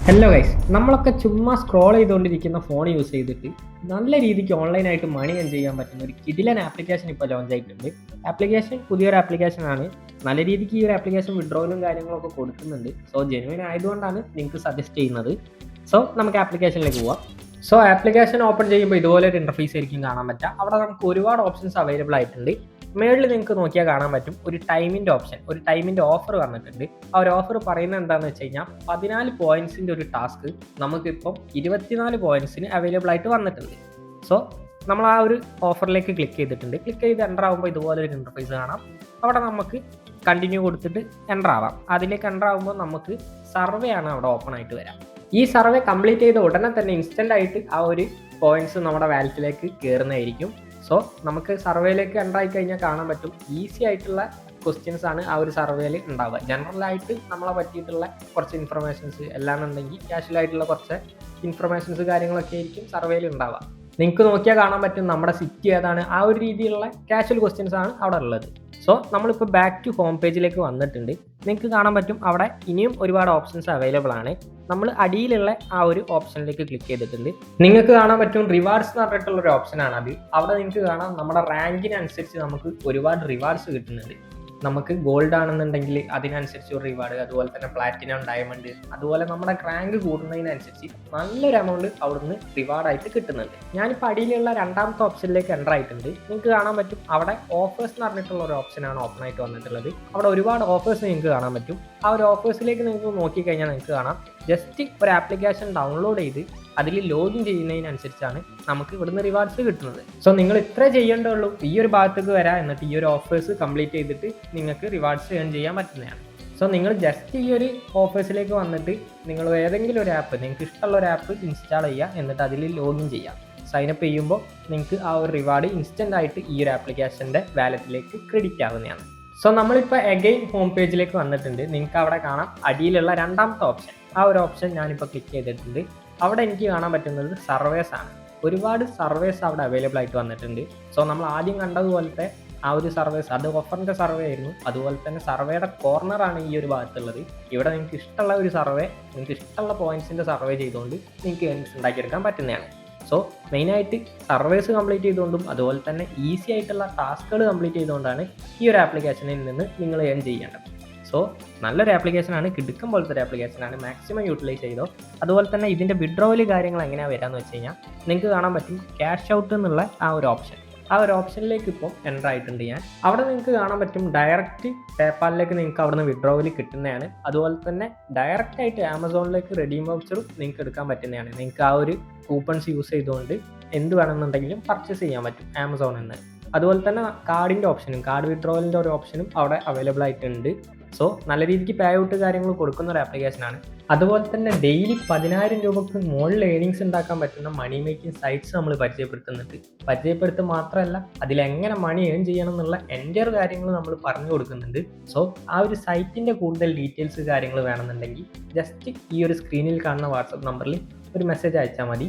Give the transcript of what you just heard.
Hello guys, നമ്മളൊക്കെ ചുമ്മാ scroll ചെയ്തുകൊണ്ടിരിക്കുന്ന ഫോൺ യൂസ് ചെയ്തിട്ട് നല്ല രീതിക്ക് ഓൺലൈനായിട്ട് മണി ഏൺ ചെയ്യാൻ പറ്റുന്ന ഒരു കിടിലൻ ആപ്ലിക്കേഷൻ ഇപ്പോൾ ലോഞ്ച് ആയിട്ടുണ്ട്. ആപ്ലിക്കേഷൻ പുതിയൊരു ആപ്ലിക്കേഷനാണ്. നല്ല രീതിക്ക് ഈ ഒരു ആപ്ലിക്കേഷൻ വിഡ്രോവലും കാര്യങ്ങളൊക്കെ കൊടുക്കുന്നുണ്ട്. സോ ജെനുവിൻ ആയതുകൊണ്ടാണ് നിങ്ങൾക്ക് സജസ്റ്റ് ചെയ്യുന്നത്. സോ നമുക്ക് ആപ്ലിക്കേഷനിലേക്ക് പോവാം. സോ ആപ്ലിക്കേഷൻ ഓപ്പൺ ചെയ്യുമ്പോൾ ഇതുപോലെ ഒരു ഇൻ്റർഫേസ് ആയിരിക്കും കാണാൻ പറ്റുക. അവിടെ നമുക്ക് ഒരുപാട് ഓപ്ഷൻസ് അവൈലബിൾ ആയിട്ടുണ്ട്. മേളിൽ നിങ്ങൾക്ക് നോക്കിയാൽ കാണാൻ പറ്റും ഒരു ടൈമിൻ്റെ ഓപ്ഷൻ, ഒരു ടൈമിൻ്റെ ഓഫർ വന്നിട്ടുണ്ട്. ആ ഒരു ഓഫർ പറയുന്നത് എന്താണെന്ന് വെച്ച് കഴിഞ്ഞാൽ 14 പോയിന്റ്സിൻ്റെ ഒരു ടാസ്ക് നമുക്കിപ്പം 24 പോയിന്റ്സിന് അവൈലബിൾ ആയിട്ട് വന്നിട്ടുണ്ട്. സോ നമ്മൾ ആ ഒരു ഓഫറിലേക്ക് ക്ലിക്ക് ചെയ്തിട്ടുണ്ട്. ക്ലിക്ക് ചെയ്ത് എൻ്റർ ആകുമ്പോൾ ഇതുപോലെ ഒരു ഇൻ്റർഫേസ് കാണാം. അവിടെ നമുക്ക് കണ്ടിന്യൂ കൊടുത്തിട്ട് എൻ്റർ ആവാം. അതിലേക്ക് എൻ്റർ ആകുമ്പോൾ നമുക്ക് സർവേ ആണ് അവിടെ ഓപ്പൺ ആയിട്ട് വരാം. ഈ സർവേ കംപ്ലീറ്റ് ചെയ്ത ഉടനെ തന്നെ ഇൻസ്റ്റൻ്റ് ആയിട്ട് ആ ഒരു പോയിന്റ്സ് നമ്മുടെ വാലറ്റിലേക്ക് കയറുന്നതായിരിക്കും. സോ നമുക്ക് സർവേയിലേക്ക് എൻ്റർ ആയി കഴിഞ്ഞാൽ കാണാൻ പറ്റും ഈസി ആയിട്ടുള്ള ക്വസ്റ്റ്യൻസ് ആണ് ആ ഒരു സർവേയിൽ ഉണ്ടാവുക. ജനറലായിട്ട് നമ്മളെ പറ്റിയിട്ടുള്ള കുറച്ച് ഇൻഫർമേഷൻസ് എല്ലാന്നുണ്ടെങ്കിൽ ക്യാഷ്വൽ ആയിട്ടുള്ള കുറച്ച് ഇൻഫർമേഷൻസ് കാര്യങ്ങളൊക്കെ ആയിരിക്കും സർവേയിൽ ഉണ്ടാവുക. നിങ്ങൾക്ക് നോക്കിയാൽ കാണാൻ പറ്റും നമ്മുടെ സിറ്റി ഏതാണ്, ആ ഒരു രീതിയിലുള്ള ക്യാഷ്വൽ ക്വസ്റ്റ്യൻസ് ആണ് അവിടെ ഉള്ളത്. സോ നമ്മളിപ്പോൾ ബാക്ക് ടു ഹോം പേജിലേക്ക് വന്നിട്ടുണ്ട്. നിങ്ങൾക്ക് കാണാൻ പറ്റും അവിടെ ഇനിയും ഒരുപാട് ഓപ്ഷൻസ് അവൈലബിൾ ആണ്. നമ്മൾ അടിയിലുള്ള ആ ഒരു ഓപ്ഷനിലേക്ക് ക്ലിക്ക് ചെയ്തിട്ടുണ്ട്. നിങ്ങൾക്ക് കാണാൻ പറ്റും റിവാർഡ്സ് എന്ന് പറഞ്ഞിട്ടുള്ള ഒരു ഓപ്ഷനാണ് അത്. അവിടെ നിങ്ങൾക്ക് കാണാം നമ്മുടെ റാങ്കിനനുസരിച്ച് നമുക്ക് ഒരുപാട് റിവാർഡ്സ് കിട്ടുന്നുണ്ട്. നമുക്ക് ഗോൾഡ് ആണെന്നുണ്ടെങ്കിൽ അതിനനുസരിച്ച് ഒരു റിവാർഡ്, അതുപോലെ തന്നെ പ്ലാറ്റിനം, ഡയമണ്ട്, അതുപോലെ നമ്മുടെ റാങ്ക് കൂടുന്നതിനനുസരിച്ച് നല്ലൊരു എമൗണ്ട് അവിടുന്ന് റിവാർഡായിട്ട് കിട്ടുന്നുണ്ട്. ഞാനിപ്പോൾ അടിയിലുള്ള രണ്ടാമത്തെ ഓപ്ഷനിലേക്ക് എൻ്റർ ആയിട്ടുണ്ട്. നിങ്ങൾക്ക് കാണാൻ പറ്റും അവിടെ ഓഫേഴ്സ് എന്ന് പറഞ്ഞിട്ടുള്ള ഒരു ഓപ്ഷനാണ് ഓപ്പൺ ആയിട്ട് വന്നിട്ടുള്ളത്. അവിടെ ഒരുപാട് ഓഫേഴ്സ് നിങ്ങൾക്ക് കാണാൻ പറ്റും. ആ ഒരു ഓഫേഴ്സിലേക്ക് നിങ്ങൾക്ക് നോക്കിക്കഴിഞ്ഞാൽ നിങ്ങൾക്ക് കാണാം ജസ്റ്റ് ഒരു ആപ്ലിക്കേഷൻ ഡൗൺലോഡ് ചെയ്ത് അതിൽ ലോഗിൻ ചെയ്യുന്നതിനനുസരിച്ചാണ് നമുക്ക് ഇവിടുന്ന് റിവാർഡ്സ് കിട്ടുന്നത്. സോ നിങ്ങൾ ഇത്ര ചെയ്യേണ്ടുള്ളൂ, ഈ ഒരു ഭാഗത്തേക്ക് വരാം, എന്നിട്ട് ഈ ഒരു ഓഫേഴ്സ് കംപ്ലീറ്റ് ചെയ്തിട്ട് നിങ്ങൾക്ക് റിവാർഡ്സ് ഏൺ ചെയ്യാൻ പറ്റുന്നതാണ്. സോ നിങ്ങൾ ജസ്റ്റ് ഈ ഒരു ഓഫേഴ്സിലേക്ക് വന്നിട്ട് നിങ്ങൾ ഏതെങ്കിലും ഒരു ആപ്പ്, നിങ്ങൾക്ക് ഇഷ്ടമുള്ള ഒരു ആപ്പ് ഇൻസ്റ്റാൾ ചെയ്യുക, എന്നിട്ട് അതിൽ ലോഗിൻ ചെയ്യാം. സൈനപ്പ് ചെയ്യുമ്പോൾ നിങ്ങൾക്ക് ആ ഒരു റിവാർഡ് ഇൻസ്റ്റൻ്റ് ആയിട്ട് ഈ ഒരു ആപ്ലിക്കേഷൻ്റെ വാലറ്റിലേക്ക് ക്രെഡിറ്റ് ആവുന്നതാണ്. സോ നമ്മളിപ്പോൾ അഗെയിൻ ഹോം പേജിലേക്ക് വന്നിട്ടുണ്ട്. നിങ്ങൾക്ക് അവിടെ കാണാം അടിയിലുള്ള രണ്ടാമത്തെ ഓപ്ഷൻ. ആ ഒരു ഓപ്ഷൻ ഞാനിപ്പോൾ ക്ലിക്ക് ചെയ്തിട്ടുണ്ട്. അവിടെ എനിക്ക് കാണാൻ പറ്റുന്നത് സർവേസ് ആണ്. ഒരുപാട് സർവേസ് അവിടെ അവൈലബിൾ ആയിട്ട് വന്നിട്ടുണ്ട്. സോ നമ്മൾ ആദ്യം കണ്ടതുപോലത്തെ ആ ഒരു സർവേസ്, അത് ഓഫറിൻ്റെ സർവേ ആയിരുന്നു. അതുപോലെ തന്നെ സർവേയുടെ കോർണറാണ് ഈ ഒരു ഭാഗത്തുള്ളത്. ഇവിടെ നിങ്ങൾക്ക് ഇഷ്ടമുള്ള ഒരു സർവേ, നിങ്ങൾക്ക് ഇഷ്ടമുള്ള പോയിന്റ്സിൻ്റെ സർവേ ചെയ്തുകൊണ്ട് നിങ്ങൾക്ക് ഏൺസ് ഉണ്ടാക്കിയെടുക്കാൻ പറ്റുന്നതാണ്. സോ മെയിനായിട്ട് സർവേസ് കംപ്ലീറ്റ് ചെയ്തുകൊണ്ടും അതുപോലെ തന്നെ ഈസി ആയിട്ടുള്ള ടാസ്കുകൾ കംപ്ലീറ്റ് ചെയ്തുകൊണ്ടാണ് ഈ ഒരു ആപ്ലിക്കേഷനിൽ നിന്ന് നിങ്ങൾ ഏൺ ചെയ്യേണ്ടത്. സോ നല്ലൊരു ആപ്ലിക്കേഷനാണ്, കിടുക്കം പോലത്തെ ഒരു ആപ്ലിക്കേഷനാണ്. മാക്സിമം യൂട്ടിലൈസ് ചെയ്തോ. അതുപോലെ തന്നെ ഇതിൻ്റെ വിഡ്രോവൽ കാര്യങ്ങൾ എങ്ങനെയാണ് വരാമെന്ന് വെച്ച് കഴിഞ്ഞാൽ നിങ്ങൾക്ക് കാണാൻ പറ്റും ക്യാഷ് ഔട്ട് എന്നുള്ള ആ ഒരു ഓപ്ഷൻ. ആ ഒരു ഓപ്ഷനിലേക്ക് ഇപ്പോൾ എൻ്റർ ആയിട്ടുണ്ട് ഞാൻ. അവിടെ നിങ്ങൾക്ക് കാണാൻ പറ്റും ഡയറക്റ്റ് പേപ്പാലിലേക്ക് നിങ്ങൾക്ക് അവിടെ നിന്ന് വിഡ്രോവൽ കിട്ടുന്നതാണ്. അതുപോലെ തന്നെ ഡയറക്റ്റ് ആയിട്ട് ആമസോണിലേക്ക് റെഡീം വൗച്ചറും നിങ്ങൾക്ക് എടുക്കാൻ പറ്റുന്നതാണ്. നിങ്ങൾക്ക് ആ ഒരു കൂപ്പൺസ് യൂസ് ചെയ്തുകൊണ്ട് എന്ത് വേണമെന്നുണ്ടെങ്കിലും പർച്ചേസ് ചെയ്യാൻ പറ്റും ആമസോണിൽ നിന്ന്. അതുപോലെ തന്നെ കാർഡിൻ്റെ ഓപ്ഷനും, കാർഡ് വിഡ്രോവലിൻ്റെ ഒരു ഓപ്ഷനും അവിടെ അവൈലബിൾ ആയിട്ടുണ്ട്. സോ നല്ല രീതിക്ക് പേ ഔട്ട് കാര്യങ്ങൾ കൊടുക്കുന്ന ഒരു ആപ്ലിക്കേഷനാണ്. അതുപോലെ തന്നെ ഡെയിലി 10,000 രൂപയ്ക്ക് മുകളിൽ ഏണിങ്സ് ഉണ്ടാക്കാൻ പറ്റുന്ന മണി മേക്കിംഗ് സൈറ്റ്സ് നമ്മൾ പരിചയപ്പെടുത്തുക മാത്രമല്ല അതിലെങ്ങനെ മണി ഏൺ ചെയ്യണം എന്നുള്ള എൻ്റെ കാര്യങ്ങൾ നമ്മൾ പറഞ്ഞു കൊടുക്കുന്നുണ്ട്. സോ ആ ഒരു സൈറ്റിൻ്റെ കൂടുതൽ ഡീറ്റെയിൽസ് കാര്യങ്ങൾ വേണമെന്നുണ്ടെങ്കിൽ ജസ്റ്റ് ഈ ഒരു സ്ക്രീനിൽ കാണുന്ന വാട്സപ്പ് നമ്പറിൽ ഒരു മെസ്സേജ് അയച്ചാൽ മതി.